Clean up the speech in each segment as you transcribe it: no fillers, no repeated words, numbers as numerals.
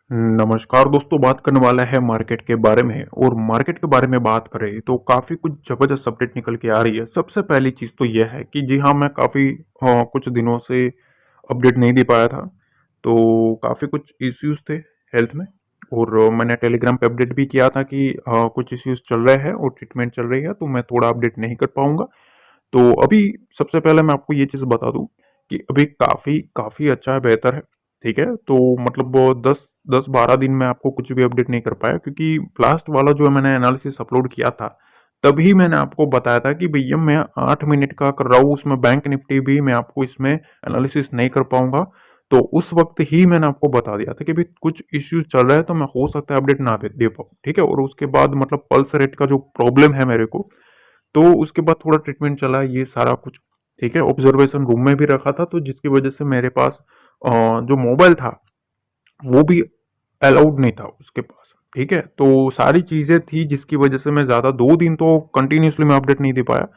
नमस्कार दोस्तों, बात करने वाला है मार्केट के बारे में। और मार्केट के बारे में बात करें तो काफ़ी कुछ ज़बरदस्त अपडेट निकल के आ रही है। सबसे पहली चीज़ तो यह है कि जी हाँ, मैं काफ़ी कुछ दिनों से अपडेट नहीं दे पाया था। तो काफ़ी कुछ इश्यूज थे हेल्थ में। और मैंने टेलीग्राम पे अपडेट भी किया था कि कुछ इश्यूज चल रहे हैं और ट्रीटमेंट चल रही है, तो मैं थोड़ा अपडेट नहीं कर पाऊंगा। तो अभी सबसे पहले मैं आपको ये चीज़ बता दूं कि अभी काफ़ी काफ़ी अच्छा है, बेहतर है। ठीक है, तो मतलब वो 10-12 दिन में आपको कुछ भी अपडेट नहीं कर पाया, क्योंकि लास्ट वाला जो मैंने एनालिसिस अपलोड किया था तभी मैंने आपको बताया था कि भैया मैं 8 मिनट का कर रहा हूँ, उसमें बैंक निफ्टी भी मैं आपको इसमें एनालिसिस नहीं कर पाऊंगा। तो उस वक्त ही मैंने आपको बता दिया था कि भाई कुछ इश्यूज चल रहे हैं, तो मैं हो सकता है अपडेट ना दे पाऊँ। ठीक है, और उसके बाद मतलब पल्स रेट का जो प्रॉब्लम है मेरे को, तो उसके बाद थोड़ा ट्रीटमेंट चला ये सारा कुछ। ठीक है, ऑब्जर्वेशन रूम में भी रखा था, तो जिसकी वजह से मेरे पास जो मोबाइल था वो भी अलाउड नहीं था उसके पास। ठीक है, तो सारी चीजें थी जिसकी वजह से मैं ज्यादा 2 दिन तो कंटिन्यूसली मैं अपडेट नहीं दे पाया।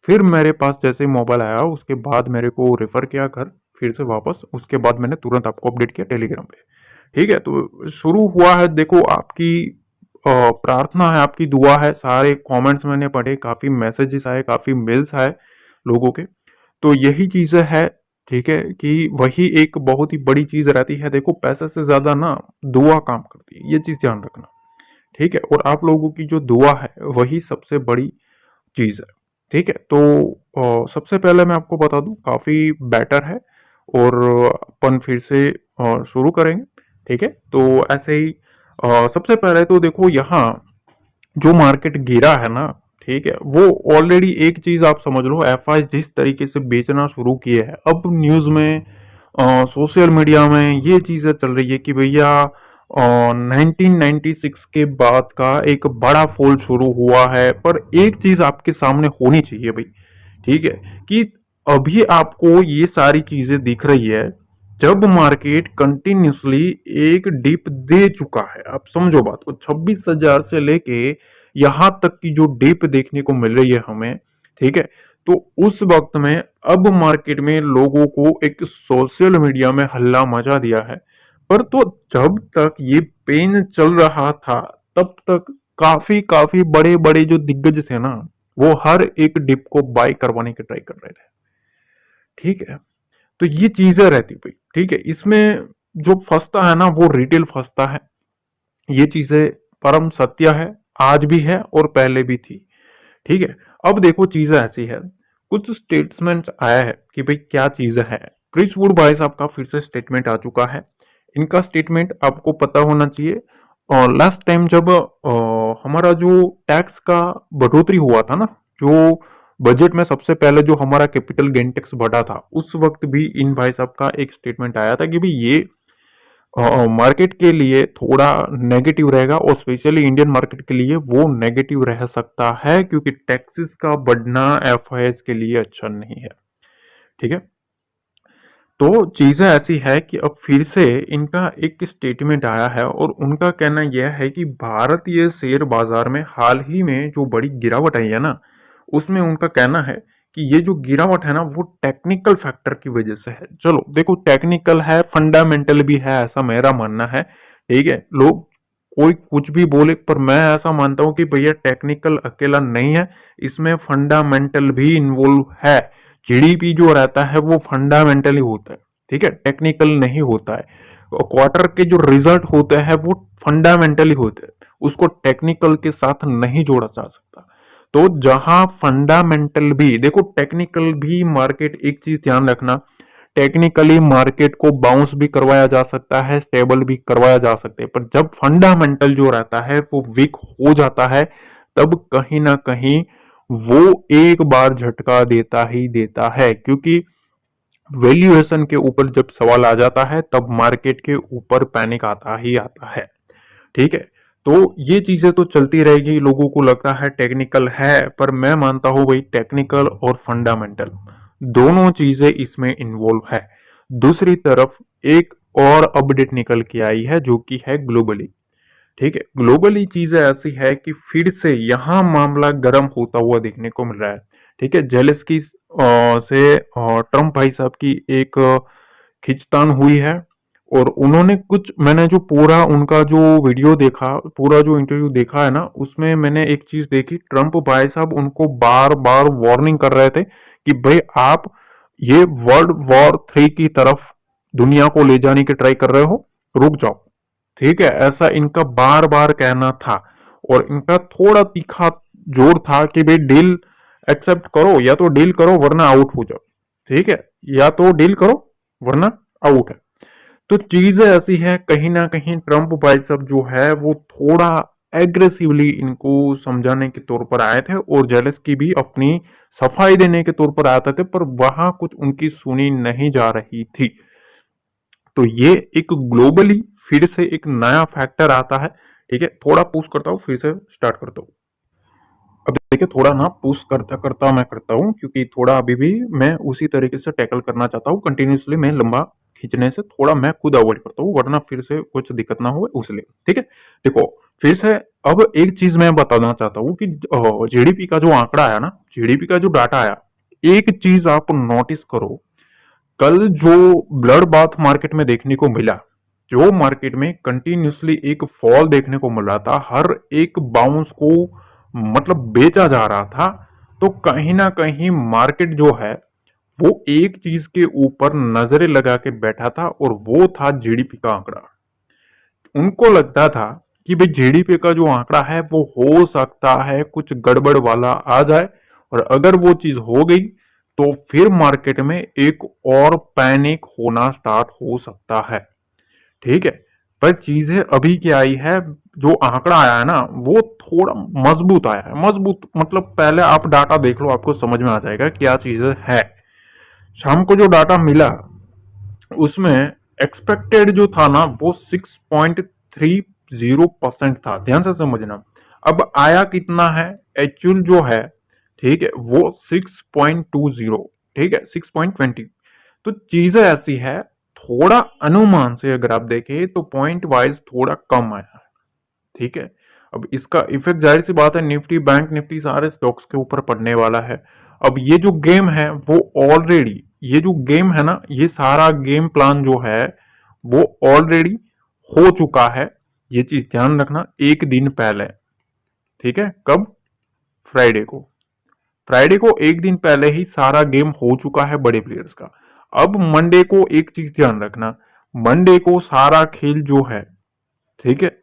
फिर मेरे पास जैसे ही मोबाइल आया उसके बाद मेरे को रेफर किया घर, फिर से वापस उसके बाद मैंने तुरंत आपको अपडेट किया टेलीग्राम पे। ठीक है, तो शुरू हुआ है। देखो, आपकी प्रार्थना है, आपकी दुआ है, सारे कमेंट्स मैंने पढ़े, काफी मैसेजेस आए, काफी मेल्स आए लोगों के। तो यही चीजें है। ठीक है, कि वही एक बहुत ही बड़ी चीज रहती है। देखो, पैसे से ज्यादा ना दुआ काम करती है, ये चीज ध्यान रखना। ठीक है, और आप लोगों की जो दुआ है वही सबसे बड़ी चीज है। ठीक है, तो सबसे पहले मैं आपको बता दूं काफी बेटर है। और अपन फिर से शुरू करेंगे। ठीक है, तो ऐसे ही सबसे पहले तो देखो यहाँ जो मार्केट गिरा है ना, ठीक है, वो ऑलरेडी एक चीज आप समझ लो, एफआई जिस तरीके से बेचना शुरू किए हैं अब न्यूज में, सोशल मीडिया में ये चीजें चल रही है कि भैया 1996 के बाद का एक बड़ा फॉल शुरू हुआ है। पर एक चीज आपके सामने होनी चाहिए भाई, ठीक है, कि अभी आपको ये सारी चीजें दिख रही है जब मार्केट कंटिन्यूसली एक डिप दे चुका है। आप समझो बात को, 26,000 से लेके यहां तक की जो डिप देखने को मिल रही है हमें। ठीक है, तो उस वक्त में अब मार्केट में लोगों को एक सोशल मीडिया में हल्ला मचा दिया है। पर तो जब तक ये पेन चल रहा था तब तक काफी काफी बड़े बड़े जो दिग्गज थे ना, वो हर एक डिप को बाय करवाने की ट्राई कर रहे थे। ठीक है, तो ये चीजें रहती भाई। ठीक है, इसमें जो फंसता है ना वो रिटेल फंसता है। ये चीजें परम सत्य है, आज भी है और पहले भी थी। ठीक है, अब देखो चीजें ऐसी है, कुछ स्टेटमेंट आया है कि भाई क्या चीजें है। क्रिस वुड भाई साहब का फिर से स्टेटमेंट आ चुका है। इनका स्टेटमेंट आपको पता होना चाहिए। और लास्ट टाइम जब हमारा जो टैक्स का बढ़ोतरी हुआ था ना, जो बजट में सबसे पहले जो हमारा कैपिटल गेन टैक्स बढ़ा था, उस वक्त भी इन भाई साहब का एक स्टेटमेंट आया था कि भाई ये मार्केट के लिए थोड़ा नेगेटिव रहेगा, और स्पेशली इंडियन मार्केट के लिए वो नेगेटिव रह सकता है, क्योंकि टैक्सेस का बढ़ना एफआईएस के लिए अच्छा नहीं है। ठीक है, तो चीजें ऐसी है कि अब फिर से इनका एक स्टेटमेंट आया है और उनका कहना यह है कि भारतीय शेयर बाजार में हाल ही में जो बड़ी गिरावट आई है ना, उसमें उनका कहना है कि ये जो गिरावट है ना वो टेक्निकल फैक्टर की वजह से है। चलो देखो, टेक्निकल है, फंडामेंटल भी है, ऐसा मेरा मानना है। ठीक है, लोग कोई कुछ भी बोले, पर मैं ऐसा मानता हूं कि भैया टेक्निकल अकेला नहीं है, इसमें फंडामेंटल भी इन्वॉल्व है। जीडीपी जो रहता है वो फंडामेंटली होता है, ठीक है, टेक्निकल नहीं होता है। क्वार्टर के जो रिजल्ट होते हैं वो फंडामेंटली होते हैं, उसको टेक्निकल के साथ नहीं जोड़ा जा सकता। तो जहां फंडामेंटल भी देखो, टेक्निकल भी मार्केट, एक चीज ध्यान रखना, टेक्निकली मार्केट को बाउंस भी करवाया जा सकता है, स्टेबल भी करवाया जा सकता है, पर जब फंडामेंटल जो रहता है वो वीक हो जाता है, तब कहीं ना कहीं वो एक बार झटका देता ही देता है। क्योंकि वैल्यूएशन के ऊपर जब सवाल आ जाता है तब मार्केट के ऊपर पैनिक आता ही आता है। ठीक है, तो ये चीजें तो चलती रहेगी। लोगों को लगता है टेक्निकल है, पर मैं मानता हूं भाई टेक्निकल और फंडामेंटल दोनों चीजें इसमें इन्वॉल्व है। दूसरी तरफ एक और अपडेट निकल के आई है जो कि है ग्लोबली। ठीक है, ग्लोबली चीजें ऐसी है कि फिर से यहां मामला गर्म होता हुआ देखने को मिल रहा है। ठीक है, जेलेस्की से ट्रम्प भाई साहब की एक खींचतान हुई है, और उन्होंने कुछ, मैंने जो पूरा उनका जो वीडियो देखा, पूरा जो इंटरव्यू देखा है ना, उसमें मैंने एक चीज देखी, ट्रम्प भाई साहब उनको बार बार वार्निंग कर रहे थे कि भाई आप ये वर्ल्ड वॉर 3 की तरफ दुनिया को ले जाने की ट्राई कर रहे हो, रुक जाओ। ठीक है, ऐसा इनका बार बार कहना था। और इनका थोड़ा तीखा जोर था कि भाई डील एक्सेप्ट करो, या तो डील करो वरना आउट हो जाओ। ठीक है, या तो डील करो वरना आउट है। तो चीजें ऐसी है, कहीं ना कहीं ट्रम्प भाई साहब जो है वो थोड़ा एग्रेसिवली इनको समझाने के तौर पर आए थे, और जेलस की भी अपनी सफाई देने के तौर पर आते थे, पर वहां कुछ उनकी सुनी नहीं जा रही थी। तो ये एक ग्लोबली फिर से एक नया फैक्टर आता है। ठीक है, थोड़ा पुश करता हूँ, फिर से स्टार्ट करता हूँ। अब देखिए, थोड़ा ना पुश करता करता मैं करता हूँ, क्योंकि थोड़ा अभी भी मैं उसी तरीके से टैकल करना चाहता हूँ। कंटिन्यूसली मैं लंबा खींचने से थोड़ा मैं खुद अवॉइड करता हूँ, वरना फिर से कुछ दिक्कत ना हो उसलिए। ठीक है, देखो फिर से। अब एक चीज मैं बताना चाहता हूँ कि जीडीपी का जो आंकड़ा आया ना, जीडीपी का जो डाटा आया, एक चीज आप नोटिस करो, कल जो ब्लड बाथ मार्केट में देखने को मिला, जो मार्केट में कंटिन्यूसली एक फॉल देखने को मिल रहा था, हर एक बाउंस को मतलब बेचा जा रहा था, तो कहीं ना कहीं मार्केट जो है वो एक चीज के ऊपर नजरें लगा के बैठा था, और वो था जीडीपी का आंकड़ा। उनको लगता था कि भाई जीडीपी का जो आंकड़ा है वो हो सकता है कुछ गड़बड़ वाला आ जाए, और अगर वो चीज हो गई तो फिर मार्केट में एक और पैनिक होना स्टार्ट हो सकता है। ठीक है, पर चीजें अभी क्या आई है, जो आंकड़ा आया है ना वो थोड़ा मजबूत आया है। मजबूत मतलब पहले आप डाटा देख लो, आपको समझ में आ जाएगा क्या चीजें है। शाम को जो डाटा मिला उसमें एक्सपेक्टेड जो था ना वो 6.30% था, ध्यान से समझना। अब आया कितना है एक्चुअल जो है, ठीक है, वो 6.20, ठीक है, 6.20। तो चीजें ऐसी है, थोड़ा अनुमान से अगर आप देखें तो पॉइंट वाइज थोड़ा कम आया है। ठीक है, अब इसका इफेक्ट जाहिर सी बात है निफ्टी, बैंक निफ्टी, सारे स्टॉक्स के ऊपर पड़ने वाला है। अब ये जो गेम है वो ऑलरेडी, ये जो गेम है ना, ये सारा गेम प्लान जो है वो ऑलरेडी हो चुका है। ये चीज ध्यान रखना, एक दिन पहले। ठीक है, कब? फ्राइडे को। फ्राइडे को एक दिन पहले ही सारा गेम हो चुका है बड़े प्लेयर्स का। अब मंडे को एक चीज ध्यान रखना, मंडे को सारा खेल जो है, ठीक है,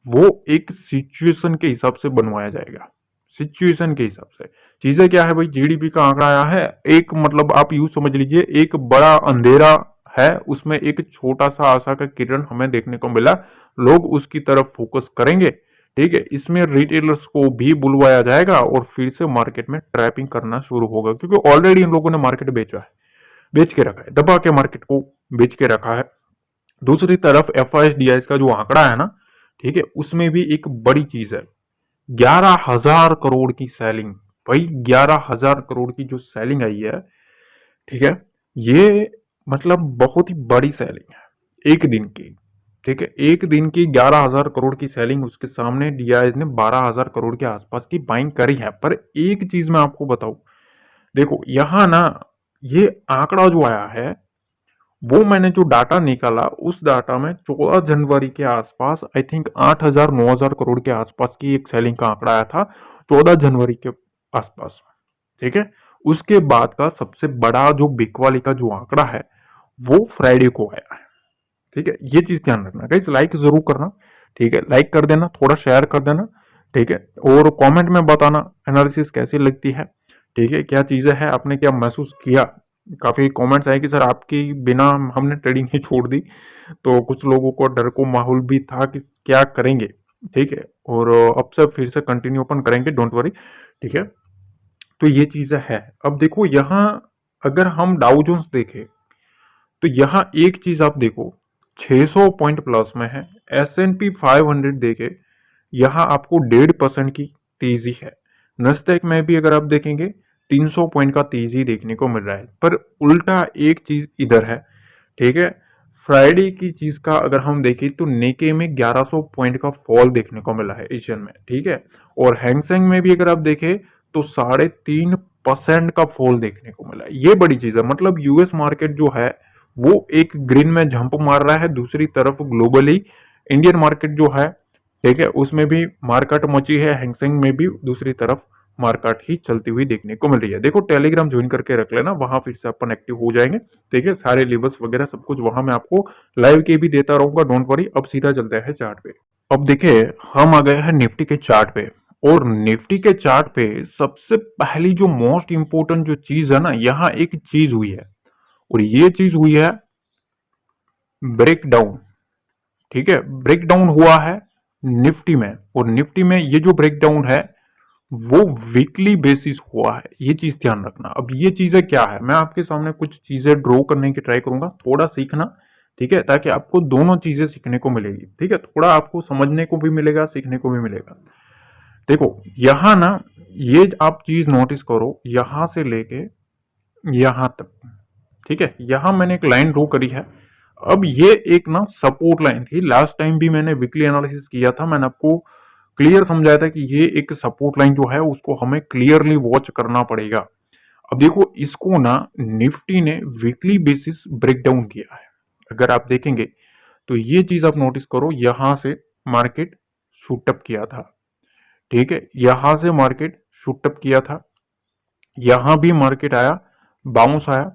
वो एक सिचुएशन के हिसाब से बनवाया जाएगा। सिचुएशन के हिसाब से चीजें क्या है भाई, जीडीपी का आंकड़ा आया है, एक मतलब आप यूं समझ लीजिए एक बड़ा अंधेरा है, उसमें एक छोटा सा आशा का किरण हमें देखने को मिला, लोग उसकी तरफ फोकस करेंगे। ठीक है, इसमें रिटेलर्स को भी बुलवाया जाएगा और फिर से मार्केट में ट्रैपिंग करना शुरू होगा, क्योंकि ऑलरेडी इन लोगों ने मार्केट बेचा है, बेच के रखा है, दबा के मार्केट को बेच के रखा है। दूसरी तरफ एफ का जो आंकड़ा है ना, ठीक है, उसमें भी एक बड़ी चीज है, 11,000 करोड़ की सेलिंग। भाई 11,000 करोड़ की जो सेलिंग आई है, ठीक है, ये मतलब बहुत ही बड़ी सेलिंग है एक दिन की। ठीक है, एक दिन की 11,000 करोड़ की सेलिंग, उसके सामने डीआईएस ने 12,000 करोड़ के आसपास की बाइंग करी है। पर एक चीज मैं आपको बताऊं, देखो यहां ना, ये आंकड़ा जो आया है, वो मैंने जो डाटा निकाला उस डाटा में 14 जनवरी के आसपास आई थिंक 8,000 9,000 करोड़ के आसपास की एक सेलिंग का आंकड़ा आया था, 14 जनवरी के आसपास। ठीक है, उसके बाद का सबसे बड़ा जो बिकवाली का जो आंकड़ा है वो फ्राइडे को आया है। ठीक है, ये चीज ध्यान रखना गाइस, लाइक जरूर करना। ठीक है, लाइक कर देना, थोड़ा शेयर कर देना। ठीक है, और कमेंट में बताना एनालिसिस कैसी लगती है। ठीक है, क्या चीजें हैं, आपने क्या महसूस किया। काफी कमेंट्स आए कि सर आपकी बिना हमने ट्रेडिंग ही छोड़ दी, तो कुछ लोगों को डर को माहौल भी था कि क्या करेंगे। ठीक है, और अब से फिर से कंटिन्यू ओपन करेंगे, डोंट वरी। ठीक है, तो ये चीजें है। अब देखो यहाँ अगर हम डाउ जोन्स देखें तो यहाँ एक चीज आप देखो, 600 पॉइंट प्लस में है। S&P 500 देखे, यहाँ आपको 1.5% की तेजी है। नस्डैक में भी अगर आप देखेंगे 300 पॉइंट का तेजी देखने को मिल रहा है। पर उल्टा एक चीज इधर है, ठीक है, फ्राइडे की चीज का अगर हम देखें तो नेके में 1100 पॉइंट का फॉल देखने को मिला है एशियन में। ठीक है, और हैंगसेंग में भी अगर आप देखें तो 3.5% का फॉल देखने को मिला है। ये बड़ी चीज है, मतलब यूएस मार्केट जो है वो एक ग्रीन में जंप मार रहा है, दूसरी तरफ ग्लोबली इंडियन मार्केट जो है, ठीक है, उसमें भी मार्केट मची है, हैंगसेंग में भी दूसरी तरफ मार्केट ही चलती हुई देखने को मिल रही है। देखो टेलीग्राम ज्वाइन करके रख लेना, वहां फिर से अपन एक्टिव हो जाएंगे, ठीक है, सारे लेवल्स वगैरह सब कुछ वहां मैं आपको लाइव के भी देता रहूंगा, डोंट वरी। अब सीधा चलते हैं चार्ट पे। अब देखिए हम आ गए हैं निफ्टी के चार्ट पे, और निफ्टी के चार्ट पे सबसे पहली जो मोस्ट इंपोर्टेंट जो चीज है ना, यहाँ एक चीज हुई है, और ये चीज हुई है ब्रेक डाउन। ठीक है, ब्रेक डाउन हुआ है निफ्टी में, और निफ्टी में ये जो ब्रेक डाउन है वो वीकली बेसिस हुआ है, ये चीज ध्यान रखना। अब ये चीजें क्या है, मैं आपके सामने कुछ चीजें ड्रॉ करने की ट्राई करूंगा, थोड़ा सीखना, ठीक है, ताकि आपको दोनों चीजें सीखने को मिलेगी, ठीक है, थोड़ा आपको समझने को भी मिलेगा, सीखने को भी मिलेगा। देखो यहां ना, ये आप चीज नोटिस करो, यहां से लेके यहां तक, ठीक है, यहां मैंने एक लाइन ड्रॉ करी है। अब ये एक ना सपोर्ट लाइन थी, लास्ट टाइम भी मैंने वीकली एनालिसिस किया था, मैंने आपको क्लियर समझाया था कि ये एक सपोर्ट लाइन जो है उसको हमें क्लियरली वॉच करना पड़ेगा। अब देखो इसको ना निफ्टी ने वीकली बेसिस ब्रेक डाउन किया है, अगर आप देखेंगे तो ये चीज आप नोटिस करो, यहां से मार्केट शूटअप किया था, ठीक है, यहां से मार्केट शूटअप किया था, यहां भी मार्केट आया, बाउंस आया,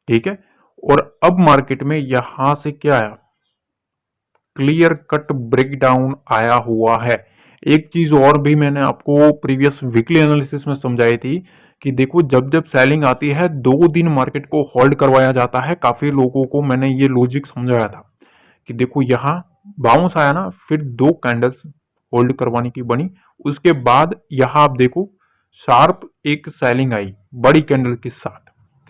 ठीक है, और अब मार्केट में यहां से क्या आया, क्लियर कट ब्रेक डाउन आया हुआ है। एक चीज और भी मैंने आपको प्रीवियस वीकली एनालिसिस में समझाई थी कि देखो जब जब सेलिंग आती है 2 दिन मार्केट को होल्ड करवाया जाता है, काफी लोगों को मैंने ये लॉजिक समझाया था कि देखो यहां बाउंस आया ना, फिर 2 कैंडल्स होल्ड करवाने की बनी, उसके बाद यहां आप देखो शार्प एक सेलिंग आई बड़ी कैंडल के साथ,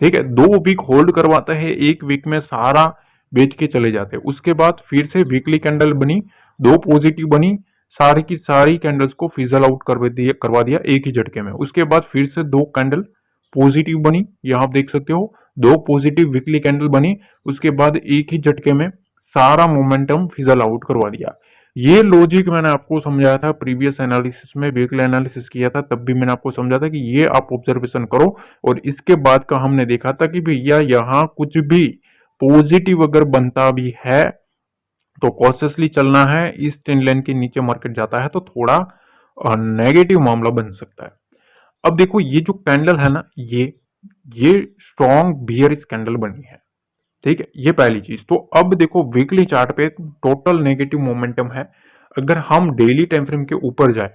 ठीक है, 2 वीक होल्ड करवाता है, 1 वीक में सारा बेच के चले जाते हैं, उसके बाद फिर से वीकली कैंडल बनी, 2 पॉजिटिव बनी, सारी की सारी कैंडल्स को फिजल आउट करवा दिया एक ही झटके में, उसके बाद फिर से 2 कैंडल पॉजिटिव बनी, यहां आप देख सकते हो 2 पॉजिटिव वीकली कैंडल बनी, उसके बाद एक ही झटके में सारा मोमेंटम फिजल आउट करवा दिया। ये लॉजिक मैंने आपको समझाया था प्रीवियस एनालिसिस में, वीकली एनालिसिस किया था तब भी मैंने आपको समझा था कि ये आप ऑब्जर्वेशन करो, और इसके बाद का हमने देखा था कि भैया यहां कुछ भी पॉजिटिव अगर बनता भी है तो कॉशियसली चलना है, इस ट्रेंड लाइन के नीचे मार्केट जाता है तो थोड़ा नेगेटिव मामला बन सकता है। अब देखो ये जो कैंडल है ना, ये स्ट्रॉन्ग बियरिश कैंडल बनी है, ठीक है, ये पहली चीज। तो अब देखो वीकली चार्ट पे टोटल नेगेटिव मोमेंटम है, अगर हम डेली टाइम फ्रेम के ऊपर जाए,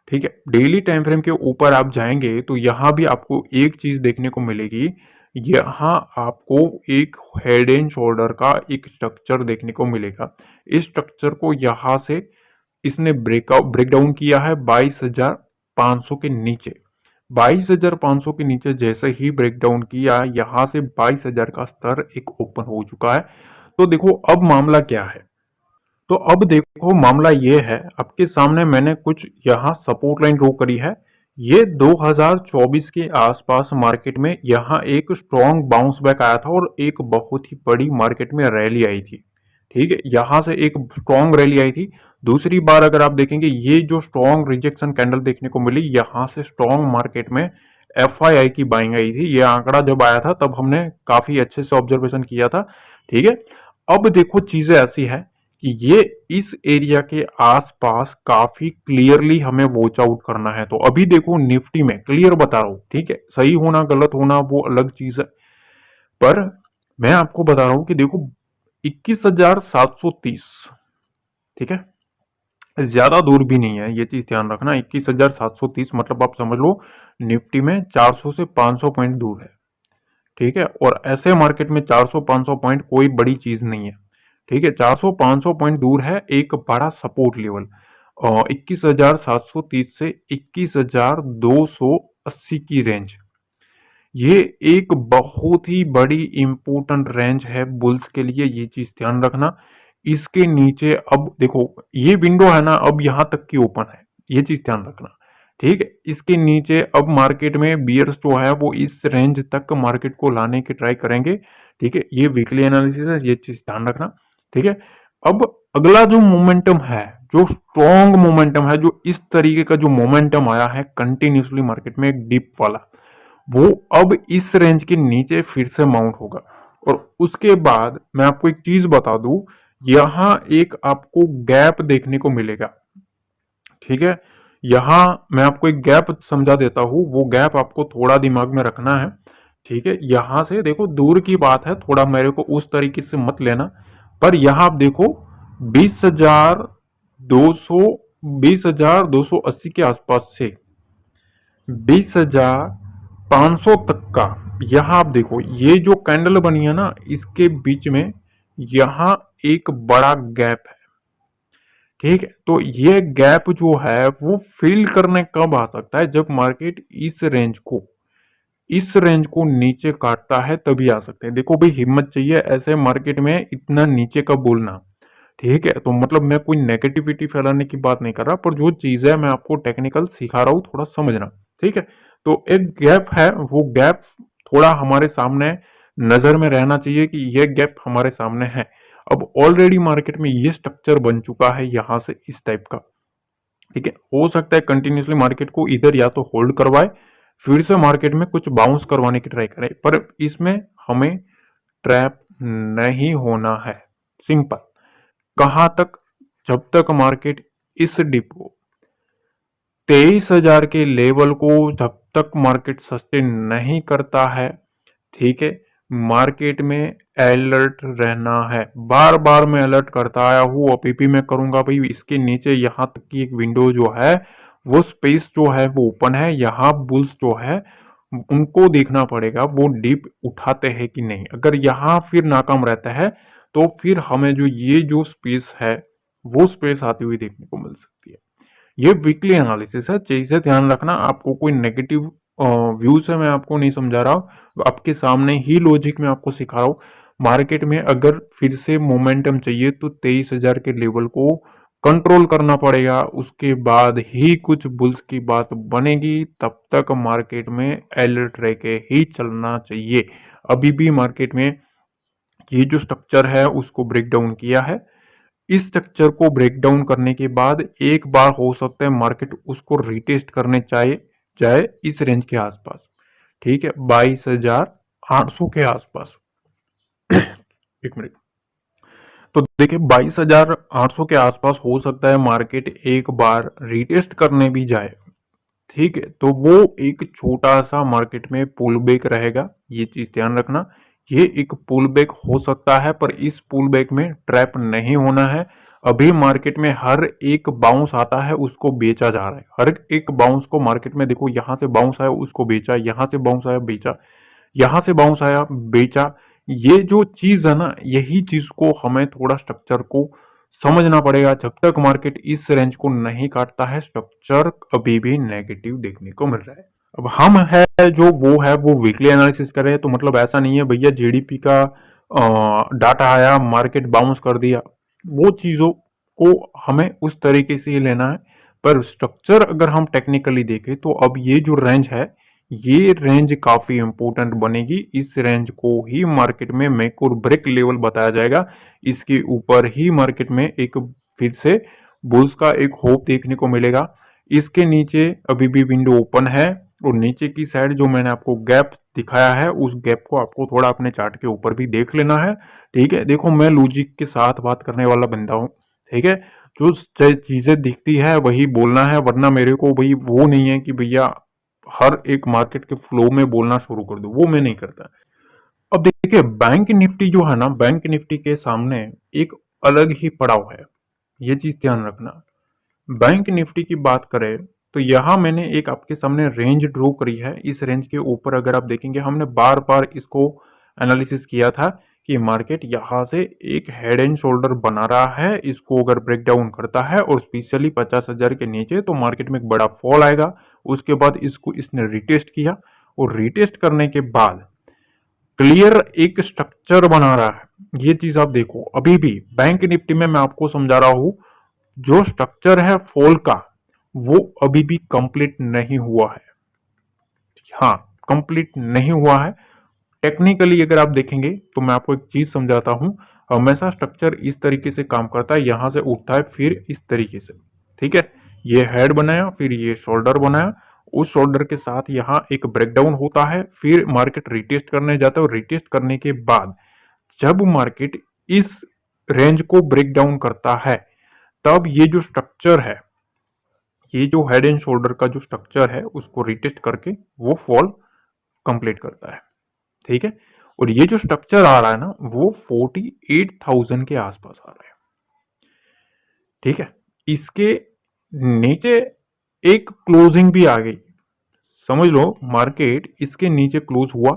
ठीक है, डेली टाइम फ्रेम के ऊपर आप जाएंगे तो यहां भी आपको एक चीज देखने को मिलेगी, यहां आपको एक हेड एंड शोल्डर का एक स्ट्रक्चर देखने को मिलेगा। इस स्ट्रक्चर को यहां से इसने ब्रेक डाउन किया है 22,500 के नीचे, 22,500 के नीचे जैसे ही ब्रेक डाउन किया, यहां से 22,000 का स्तर एक ओपन हो चुका है। तो देखो अब मामला क्या है, तो अब देखो मामला ये है, आपके सामने मैंने कुछ यहाँ सपोर्ट लाइन ड्रॉ करी है, ये 2024 के आसपास मार्केट में यहाँ एक स्ट्रॉन्ग बाउंस बैक आया था, और एक बहुत ही बड़ी मार्केट में रैली आई थी, ठीक है, यहां से एक स्ट्रॉन्ग रैली आई थी। दूसरी बार अगर आप देखेंगे ये जो स्ट्रॉन्ग रिजेक्शन कैंडल देखने को मिली, यहां से स्ट्रॉन्ग मार्केट में एफआईआई की बाइंग आई थी, ये आंकड़ा जब आया था तब हमने काफी अच्छे से ऑब्जर्वेशन किया था, ठीक है। अब देखो चीजें ऐसी है कि ये इस एरिया के आसपास काफी क्लियरली हमें वॉच आउट करना है। तो अभी देखो निफ्टी में क्लियर बता रहा हूं, ठीक है, सही होना गलत होना वो अलग चीज है, पर मैं आपको बता रहा हूं कि देखो 21,730, ठीक है, ज्यादा दूर भी नहीं है, ये चीज ध्यान रखना, 21,730 मतलब आप समझ लो निफ्टी में 400 से 500 पॉइंट दूर है, ठीक है, और ऐसे मार्केट में 400-500 पॉइंट कोई बड़ी चीज नहीं है, ठीक है, 400-500 पॉइंट दूर है एक बड़ा सपोर्ट लेवल, 21,730 से 21,280 की रेंज, ये एक बहुत ही बड़ी इंपॉर्टेंट रेंज है बुल्स के लिए, ये चीज ध्यान रखना। इसके नीचे अब देखो ये विंडो है ना, अब यहां तक की ओपन है, ये चीज ध्यान रखना, ठीक है, इसके नीचे अब मार्केट में बियर्स जो है वो इस रेंज तक मार्केट को लाने की ट्राई करेंगे, ठीक है, ये वीकली एनालिसिस है, ये चीज ध्यान रखना, ठीक है। अब अगला जो मोमेंटम है, जो स्ट्रॉन्ग मोमेंटम है, जो इस तरीके का जो मोमेंटम आया है कंटिन्यूसली मार्केट में एक डिप वाला, वो अब इस रेंज के नीचे फिर से माउंट होगा, और उसके बाद मैं आपको एक चीज बता दूं, यहां एक आपको गैप देखने को मिलेगा। ठीक है, यहां मैं आपको एक गैप समझा देता हूं, वो गैप आपको थोड़ा दिमाग में रखना है। ठीक है, यहां से देखो दूर की बात है, थोड़ा मेरे को उस तरीके से मत लेना, पर यहां आप देखो 20,200, 20,280 के आसपास से 20,500 तक का, यहां आप देखो ये जो कैंडल बनी है ना, इसके बीच में यहां एक बड़ा गैप है। ठीक है, तो ये गैप जो है वो फिल करने कब आ सकता है, जब मार्केट इस रेंज को नीचे काटता है तभी आ सकते हैं। देखो भाई, हिम्मत चाहिए ऐसे मार्केट में इतना नीचे का बोलना। ठीक है, तो मतलब मैं कोई नेगेटिविटी फैलाने की बात नहीं कर रहा, पर जो चीज है मैं आपको टेक्निकल सिखा रहा हूं, थोड़ा समझना। ठीक है, तो एक गैप है, वो गैप थोड़ा हमारे सामने नजर में रहना चाहिए कि यह गैप हमारे सामने है। अब ऑलरेडी मार्केट में ये स्ट्रक्चर बन चुका है यहां से इस टाइप का। ठीक है, हो सकता है कंटिन्यूसली मार्केट को इधर या तो होल्ड करवाए, फिर से मार्केट में कुछ बाउंस करवाने की ट्राई करे, पर इसमें हमें ट्रैप नहीं होना है। सिंपल। कहां तक? जब तक मार्केट इस डिप को 23,000 के लेवल को जब तक मार्केट सस्टेन नहीं करता है, ठीक है, मार्केट में अलर्ट रहना है। बार बार मैं अलर्ट करता आया हूं, अभी भी मैं करूंगा भाई। इसके नीचे यहां तक की एक विंडो जो है, वो स्पेस जो है वो ओपन है। यहां बुल्स जो है उनको देखना पड़ेगा वो डीप उठाते हैं कि नहीं। अगर यहां फिर नाकाम रहता है तो फिर हमें जो ये जो स्पेस है वो स्पेस आती हुई देखने को मिल सकती है। ये वीकली एनालिसिस है, चीजें ध्यान रखना। आपको कोई नेगेटिव व्यू से मैं आपको नहीं समझा रहा हूं, आपके सामने ही लॉजिक में आपको सिखा रहा हूं। मार्केट में अगर फिर से मोमेंटम चाहिए तो 23,000 के लेवल को कंट्रोल करना पड़ेगा, उसके बाद ही कुछ बुल्स की बात बनेगी। तब तक मार्केट में अलर्ट रह के ही चलना चाहिए। अभी भी मार्केट में ये जो स्ट्रक्चर है उसको ब्रेक डाउन किया है। इस स्ट्रक्चर को ब्रेक डाउन करने के बाद एक बार हो सकता है मार्केट उसको रिटेस्ट करने चाहे जाए इस रेंज के आसपास। ठीक है, 22,800 के आसपास। एक मिनट। तो देखिए 22,800 के आसपास हो सकता है मार्केट एक बार रिटेस्ट करने भी जाए। ठीक है, तो वो एक छोटा सा मार्केट में पुल बैक रहेगा, ये चीज ध्यान रखना। ये एक पुल बैक हो सकता है, पर इस पुल बैक में ट्रैप नहीं होना है। अभी मार्केट में हर एक बाउंस आता है उसको बेचा जा रहा है। हर एक बाउंस को मार्केट में देखो, यहां से बाउंस आया उसको बेचा, यहां से बाउंस आया बेचा, यहां से बाउंस आया बेचा। ये जो चीज है ना, यही चीज को हमें थोड़ा स्ट्रक्चर को समझना पड़ेगा। जब तक मार्केट इस रेंज को नहीं काटता है, स्ट्रक्चर अभी भी नेगेटिव देखने को मिल रहा है। अब हम है जो वो वीकली एनालिसिस कर रहे हैं, तो मतलब ऐसा नहीं है भैया जीडीपी का डाटा आया मार्केट बाउंस कर दिया, वो चीजों को हमें उस तरीके से ही लेना है। पर स्ट्रक्चर अगर हम टेक्निकली देखें तो अब ये जो रेंज है, ये रेंज काफी इंपोर्टेंट बनेगी। इस रेंज को ही मार्केट में मेक और ब्रेक लेवल बताया जाएगा। इसके ऊपर ही मार्केट में एक फिर से बुल्स का एक होप देखने को मिलेगा। इसके नीचे अभी भी विंडो ओपन है, और नीचे की साइड जो मैंने आपको गैप दिखाया है, उस गैप को आपको थोड़ा अपने चार्ट के ऊपर भी देख लेना है। ठीक है, देखो मैं लॉजिक के साथ बात करने वाला बंदा हूँ। ठीक है, जो चीजें दिखती है वही बोलना है, वरना मेरे को भाई वो नहीं है कि भैया हर एक मार्केट के फ्लो में बोलना शुरू कर दो, वो मैं नहीं करता। अब देखिए बैंक निफ्टी जो है ना, बैंक निफ्टी के सामने एक अलग ही पड़ाव है, ये चीज ध्यान रखना। बैंक निफ्टी की बात करें तो यहां मैंने एक आपके सामने रेंज ड्रॉ करी है। इस रेंज के ऊपर अगर आप देखेंगे, हमने बार बार इसको एनालिसिस किया था कि मार्केट यहां से एक हेड एंड शोल्डर बना रहा है। इसको अगर ब्रेक डाउन करता है और स्पेशली 50,000 के नीचे, तो मार्केट में एक बड़ा फॉल आएगा। उसके बाद इसको इसने रिटेस्ट किया, और रिटेस्ट करने के बाद क्लियर एक स्ट्रक्चर बना रहा है। ये चीज आप देखो, अभी भी बैंक निफ्टी में मैं आपको समझा रहा हूं, जो स्ट्रक्चर है फॉल का, वो अभी भी कंप्लीट नहीं हुआ है। हाँ, कंप्लीट नहीं हुआ है। टेक्निकली अगर आप देखेंगे तो मैं आपको एक चीज समझाता हूं, हमेशा स्ट्रक्चर इस तरीके से काम करता है, यहां से उठता है फिर इस तरीके से। ठीक है, ये हेड बनाया, फिर ये शोल्डर बनाया, उस शोल्डर के साथ यहाँ एक ब्रेकडाउन होता है, फिर मार्केट रिटेस्ट करने जाता है, और रिटेस्ट करने के बाद जब मार्केट इस रेंज को ब्रेक डाउन करता है तब ये जो स्ट्रक्चर है, ये जो हेड एंड शोल्डर का जो स्ट्रक्चर है उसको रिटेस्ट करके वो फॉल कंप्लीट करता है। ठीक है, और ये जो स्ट्रक्चर आ रहा है ना वो 48,000 के आसपास आ रहा है। ठीक है, इसके नीचे एक क्लोजिंग भी आ गई, समझ लो मार्केट इसके नीचे क्लोज हुआ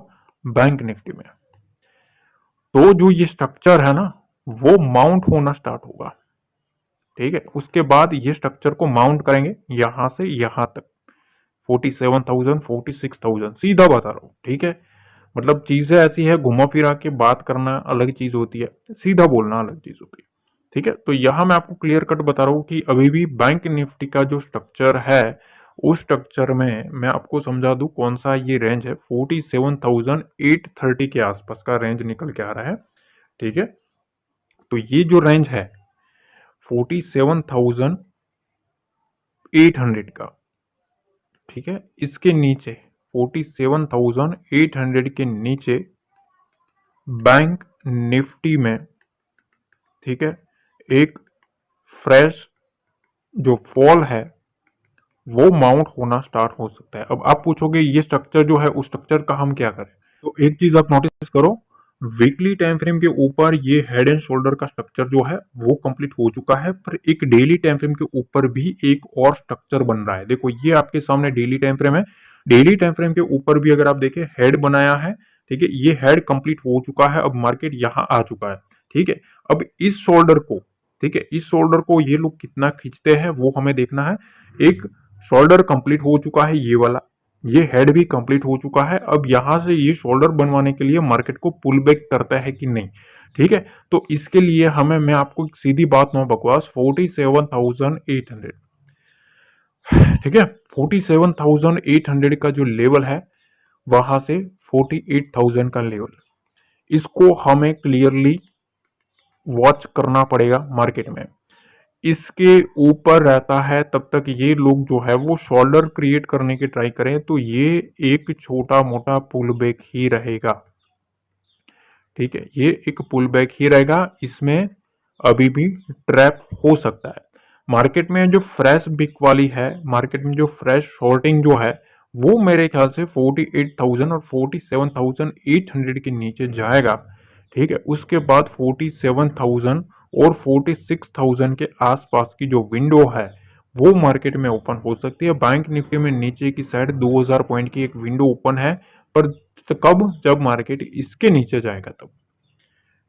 बैंक निफ्टी में, तो जो ये स्ट्रक्चर है ना वो माउंट होना स्टार्ट होगा। ठीक है, उसके बाद ये स्ट्रक्चर को माउंट करेंगे यहां से यहां तक 47,000 46,000, सीधा बता रहा हूं। ठीक है, मतलब चीजें ऐसी है, घुमा फिरा के बात करना अलग चीज होती है, सीधा बोलना अलग चीज होती है। ठीक है, तो यहां मैं आपको क्लियर कट बता रहा हूं कि अभी भी बैंक निफ्टी का जो स्ट्रक्चर है उस स्ट्रक्चर में मैं आपको समझा दूं कौन सा ये रेंज है, 47,830 के आसपास का रेंज निकल के आ रहा है। ठीक है, तो ये जो रेंज है 47,800 का, ठीक है, इसके नीचे 47,800 के नीचे बैंक निफ्टी में, ठीक है, एक फ्रेश जो फॉल है वो माउंट होना स्टार्ट हो सकता है। अब आप पूछोगे ये स्ट्रक्चर जो है उस स्ट्रक्चर का हम क्या करें, तो एक चीज आप नोटिस करो, वीकली टाइम फ्रेम के ऊपर ये हेड एंड शोल्डर का स्ट्रक्चर जो है वो कंप्लीट हो चुका है, पर एक डेली टाइम फ्रेम के ऊपर भी एक और स्ट्रक्चर बन रहा है। देखो ये आपके सामने डेली टाइम फ्रेम है, डेली टाइम फ्रेम के ऊपर भी अगर आप देखें हेड बनाया है। ठीक है, ये हेड कंप्लीट हो चुका है, अब मार्केट यहां आ चुका है। ठीक है, अब इस शोल्डर को, ठीक है, इस शोल्डर को ये लोग कितना खींचते हैं वो हमें देखना है। एक शोल्डर कंप्लीट हो चुका है ये वाला, ये हेड भी कंप्लीट हो चुका है, अब यहां से ये शोल्डर बनवाने के लिए मार्केट को पुल बैक करता है कि नहीं। ठीक है, तो इसके लिए हमें, मैं आपको सीधी बात नो बकवास, 47,800, ठीक है, 47,800 का जो लेवल है वहां से 48,000 का लेवल, इसको हमें क्लियरली वॉच करना पड़ेगा मार्केट में। इसके ऊपर रहता है तब तक ये लोग जो है वो शोल्डर क्रिएट करने की ट्राई करें तो ये एक छोटा मोटा पुल बैक ही रहेगा। ठीक है, ये एक पुल बैक ही रहेगा, इसमें अभी भी ट्रैप हो सकता है। मार्केट में जो फ्रेश बिक वाली है, मार्केट में जो फ्रेश शॉर्टिंग जो है वो मेरे ख्याल से 48,000 और 47,800 के नीचे जाएगा। ठीक है, उसके बाद 47,000 और 46,000 के आसपास की जो विंडो है वो मार्केट में ओपन हो सकती है। बैंक निफ्टी में नीचे की साइड 2000 पॉइंट की एक विंडो ओपन है, पर कब, जब मार्केट इसके नीचे जाएगा तब।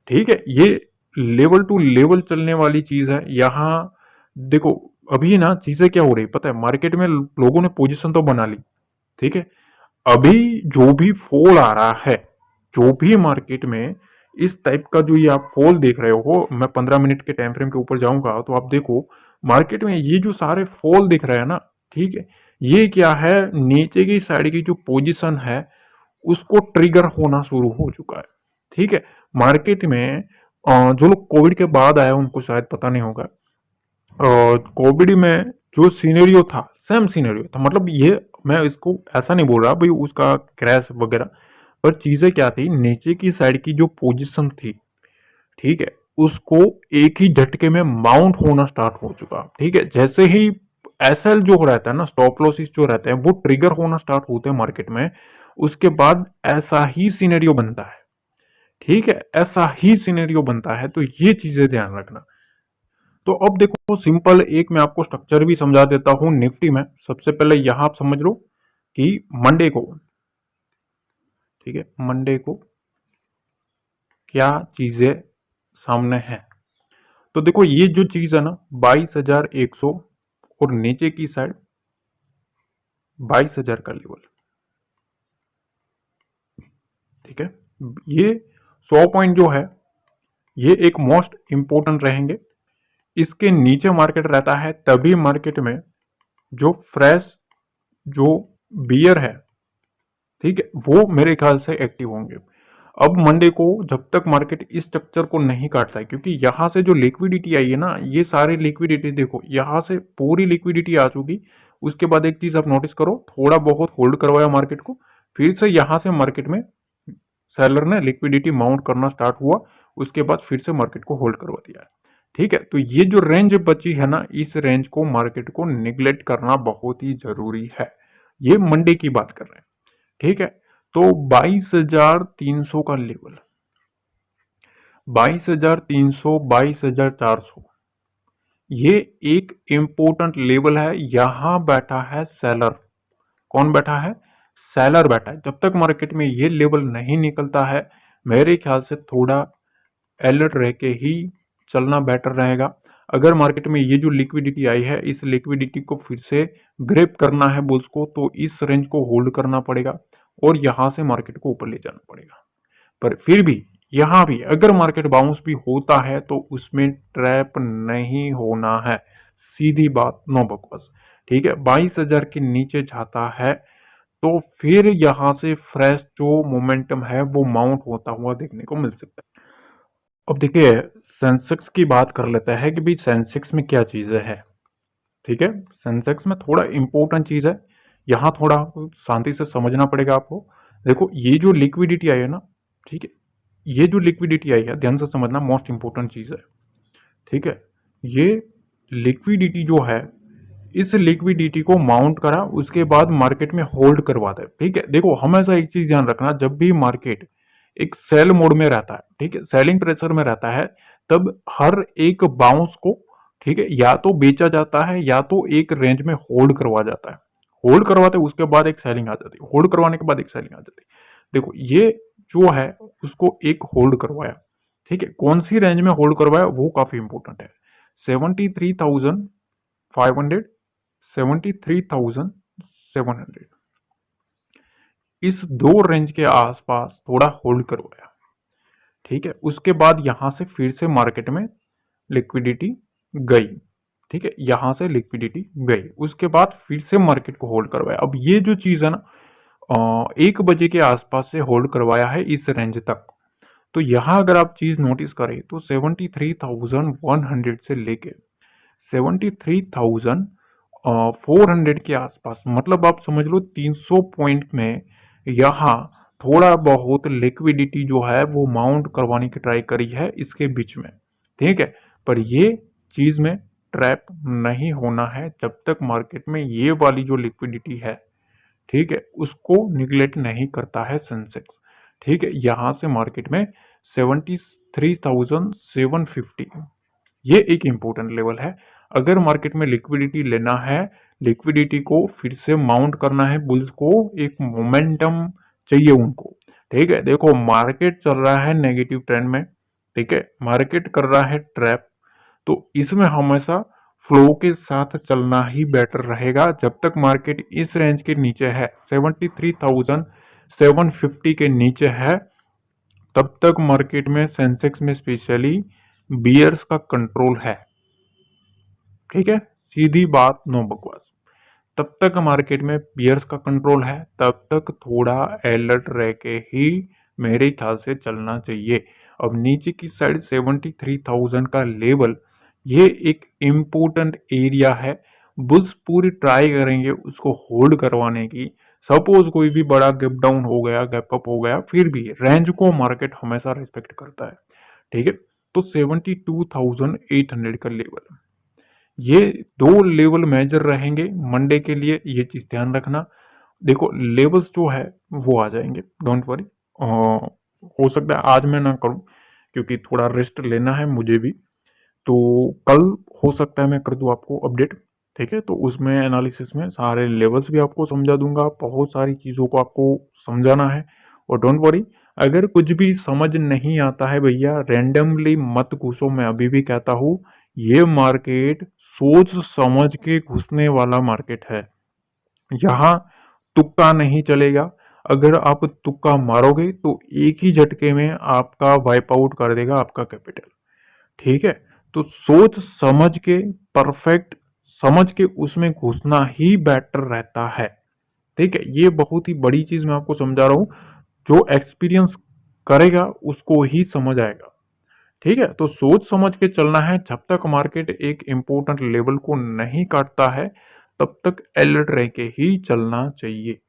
ठीक है, ये लेवल टू लेवल चलने वाली चीज है। यहां देखो अभी ना चीजें क्या हो रही पता है, मार्केट में लोगों ने पोजीशन तो बना ली। ठीक है, अभी जो भी फॉल आ रहा है, जो भी मार्केट में इस टाइप का जो ये आप फॉल देख रहे हो, मैं 15 मिनट के टाइम फ्रेम के ऊपर जाऊंगा तो आप देखो मार्केट में ये जो सारे फॉल दिख रहे हैं ना, ठीक है, ये क्या है, नीचे की साइड की जो पोजीशन है उसको ट्रिगर होना शुरू हो चुका है। ठीक है, मार्केट में जो लोग कोविड के बाद आए उनको शायद पता नहीं होगा, कोविड में जो सीनेरियो था सेम सीनेरियो था, मतलब ये मैं इसको ऐसा नहीं बोल रहा भाई उसका क्रैश वगैरह, पर चीजें क्या थी, नीचे की साइड की जो पोजीशन थी, ठीक है, उसको एक ही झटके में माउंट होना स्टार्ट हो चुका। ठीक है, जैसे ही एसएल जो रहता है ना, स्टॉप लॉसेस जो रहते हैं वो ट्रिगर होना स्टार्ट होते हैं मार्केट में, उसके बाद ऐसा ही सिनेरियो बनता है। ठीक है, ऐसा ही सिनेरियो बनता है, तो ये चीजें ध्यान रखना। तो अब देखो सिंपल एक मैं आपको स्ट्रक्चर भी समझा देता हूं निफ्टी में। सबसे पहले यहां आप समझ लो कि मंडे को, ठीक है, मंडे को क्या चीजें सामने हैं। तो देखो ये जो चीज है ना 22,100 और नीचे की साइड 22,000 का लेवल, ठीक है, ये 100 पॉइंट जो है ये एक मोस्ट इंपोर्टेंट रहेंगे। इसके नीचे मार्केट रहता है तभी मार्केट में जो फ्रेश जो बियर है, ठीक है, वो मेरे ख्याल से एक्टिव होंगे। अब मंडे को जब तक मार्केट इस स्ट्रक्चर को नहीं काटता है, क्योंकि यहां से जो लिक्विडिटी आई है ना, ये सारी लिक्विडिटी देखो यहां से पूरी लिक्विडिटी आ चुकी। उसके बाद एक चीज आप नोटिस करो, थोड़ा बहुत होल्ड करवाया मार्केट को, फिर से यहां से मार्केट में सेलर ने लिक्विडिटी माउंट करना स्टार्ट हुआ, उसके बाद फिर से मार्केट को होल्ड करवा दिया है। ठीक है, तो ये जो रेंज बची है ना, इस रेंज को मार्केट को निगलेक्ट करना बहुत ही जरूरी है। ये मंडे की बात कर रहे हैं। ठीक है, तो 22,300 का लेवल, 22,300, 22,400, ये एक इंपॉर्टेंट लेवल है। यहां बैठा है सेलर। कौन बैठा है? सेलर बैठा है। जब तक मार्केट में ये लेवल नहीं निकलता है, मेरे ख्याल से थोड़ा अलर्ट रह के ही चलना बेटर रहेगा। अगर मार्केट में ये जो लिक्विडिटी आई है, इस लिक्विडिटी को फिर से ग्रिप करना है बुल्स को, तो इस रेंज को होल्ड करना पड़ेगा और यहां से मार्केट को ऊपर ले जाना पड़ेगा। पर फिर भी यहां भी अगर मार्केट बाउंस भी होता है तो उसमें ट्रैप नहीं होना है। सीधी बात, नो बकवास। ठीक है, 22,000 के नीचे जाता है तो फिर यहां से फ्रेश जो मोमेंटम है वो माउंट होता हुआ देखने को मिल सकता है। अब देखिए, सेंसेक्स की बात कर लेते हैं कि भाई सेंसेक्स में क्या चीजें है। ठीक है, सेंसेक्स में थोड़ा इंपॉर्टेंट चीज है, यहां थोड़ा शांति से समझना पड़ेगा आपको। देखो, ये जो लिक्विडिटी आई है ना, ठीक है, ये जो लिक्विडिटी आई है, ध्यान से समझना, मोस्ट इंपॉर्टेंट चीज है। ठीक है, ये लिक्विडिटी जो है, इस लिक्विडिटी को माउंट करा, उसके बाद मार्केट में होल्ड करवा दे। ठीक है, देखो हमेशा एक चीज ध्यान रखना, जब भी मार्केट एक सेल मोड में रहता है, ठीक है, सेलिंग प्रेशर में रहता है, तब हर एक बाउंस को, ठीक है, या तो बेचा जाता है या तो एक रेंज में होल्ड करवा जाता है। होल्ड करवाते उसके बाद एक सेलिंग आ जाती है, होल्ड करवाने के बाद एक सेलिंग आ जाती है। देखो, ये जो है उसको एक होल्ड करवाया। ठीक है, कौन सी रेंज में होल्ड करवाया वो काफी इंपॉर्टेंट है। 73,500, 73,700, इस दो रेंज के आसपास थोड़ा होल्ड करवाया। ठीक है, उसके बाद यहां से फिर से मार्केट में लिक्विडिटी गई। ठीक है, यहां से लिक्विडिटी गई, उसके बाद फिर से मार्केट को होल्ड करवाया। अब ये जो चीज है ना, 1 बजे के आसपास से होल्ड करवाया है इस रेंज तक। तो यहां अगर आप चीज नोटिस करें तो 73,100 से लेके 73,400 के आसपास, मतलब आप समझ लो 300 पॉइंट में यहां थोड़ा बहुत लिक्विडिटी जो है वो माउंट करवाने की ट्राई करी है इसके बीच में। ठीक है, पर ये चीज में ट्रैप नहीं होना है जब तक मार्केट में ये वाली जो लिक्विडिटी है, ठीक है, उसको निगलेक्ट नहीं करता है सेंसेक्स। ठीक है, यहां से मार्केट में 73,750, ये एक इंपॉर्टेंट लेवल है। अगर मार्केट में लिक्विडिटी लेना है, लिक्विडिटी को फिर से माउंट करना है, बुल्स को एक मोमेंटम चाहिए उनको। ठीक है, देखो मार्केट चल रहा है नेगेटिव ट्रेंड में, ठीक है, मार्केट कर रहा है ट्रैप, तो इसमें हमेशा फ्लो के साथ चलना ही बेटर रहेगा। जब तक मार्केट इस रेंज के नीचे है, 73,750 के नीचे है, तब तक मार्केट में, सेंसेक्स में स्पेशली, बियर्स का कंट्रोल है। ठीक है, सीधी बात, नो बकवास। तब तक मार्केट में बियर्स का कंट्रोल है, तब तक थोड़ा अलर्ट रह के ही मेरे ख्याल से चलना चाहिए। अब नीचे की साइड 73,000 का लेवल, ये एक इम्पोर्टेंट एरिया है। बुल्स पूरी ट्राई करेंगे उसको होल्ड करवाने की। सपोज कोई भी बड़ा गैप डाउन हो गया, गैप अप हो गया, फिर भी रेंज को मार्केट हमेशा रिस्पेक्ट करता है। ठीक है, तो 72,800 का लेवल, ये दो लेवल मेजर रहेंगे मंडे के लिए, ये चीज ध्यान रखना। देखो लेवल्स जो है वो आ जाएंगे, डोंट वरी। हो सकता है आज मैं ना करूं क्योंकि थोड़ा रेस्ट लेना है मुझे भी, तो कल हो सकता है मैं कर दूं आपको अपडेट। ठीक है, तो उसमें एनालिसिस में सारे लेवल्स भी आपको समझा दूंगा, बहुत सारी चीज़ों को आपको समझाना है। और डोंट वरी, अगर कुछ भी समझ नहीं आता है भैया, रैंडमली मत घुसो। मैं अभी भी कहता हूँ, ये मार्केट सोच समझ के घुसने वाला मार्केट है। यहाँ तुक्का नहीं चलेगा। अगर आप तुक्का मारोगे तो एक ही झटके में आपका वाइप आउट कर देगा आपका कैपिटल। ठीक है, तो सोच समझ के, परफेक्ट समझ के उसमें घुसना ही बेटर रहता है। ठीक है, ये बहुत ही बड़ी चीज मैं आपको समझा रहा हूं, जो एक्सपीरियंस करेगा उसको ही समझ आएगा। ठीक है, तो सोच समझ के चलना है। जब तक मार्केट एक इंपॉर्टेंट लेवल को नहीं काटता है, तब तक अलर्ट रह के ही चलना चाहिए।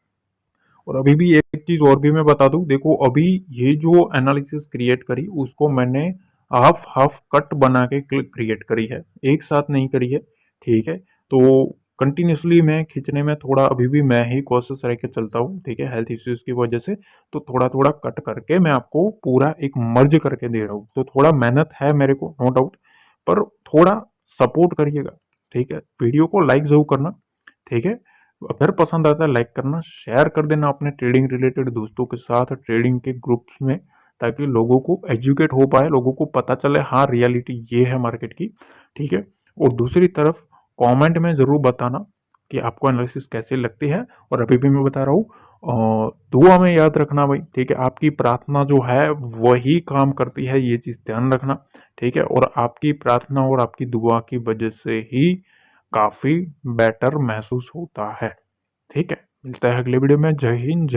और अभी भी एक चीज और भी मैं बता दूं, देखो अभी ये जो एनालिसिस क्रिएट करी उसको मैंने हाफ हाफ कट बना के क्रिएट करी है, एक साथ नहीं करी है। ठीक है, तो कंटिन्यूसली मैं खींचने में थोड़ा अभी भी मैं ही कॉशियस रह के चलता हूँ, ठीक है, हेल्थ इश्यूज की वजह से। तो थोड़ा थोड़ा कट करके मैं आपको पूरा एक मर्ज करके दे रहा हूँ, तो थोड़ा मेहनत है मेरे को, नो डाउट, पर थोड़ा सपोर्ट करिएगा। ठीक है, वीडियो को लाइक जरूर करना। ठीक है, अगर पसंद आता है लाइक करना, शेयर कर देना अपने ट्रेडिंग रिलेटेड दोस्तों के साथ, ट्रेडिंग के ग्रुप्स में, ताकि लोगों को एजुकेट हो पाए, लोगों को पता चले हाँ रियलिटी ये है मार्केट की। ठीक है, और दूसरी तरफ कमेंट में जरूर बताना कि आपको एनालिसिस कैसे लगती है। और अभी भी मैं बता रहा हूँ, दुआ में याद रखना भाई, ठीक है, आपकी प्रार्थना जो है वही काम करती है, ये चीज ध्यान रखना। ठीक है, और आपकी प्रार्थना और आपकी दुआ की वजह से ही काफी बेटर महसूस होता है। ठीक है, मिलता है अगले वीडियो में। जय हिंद, जय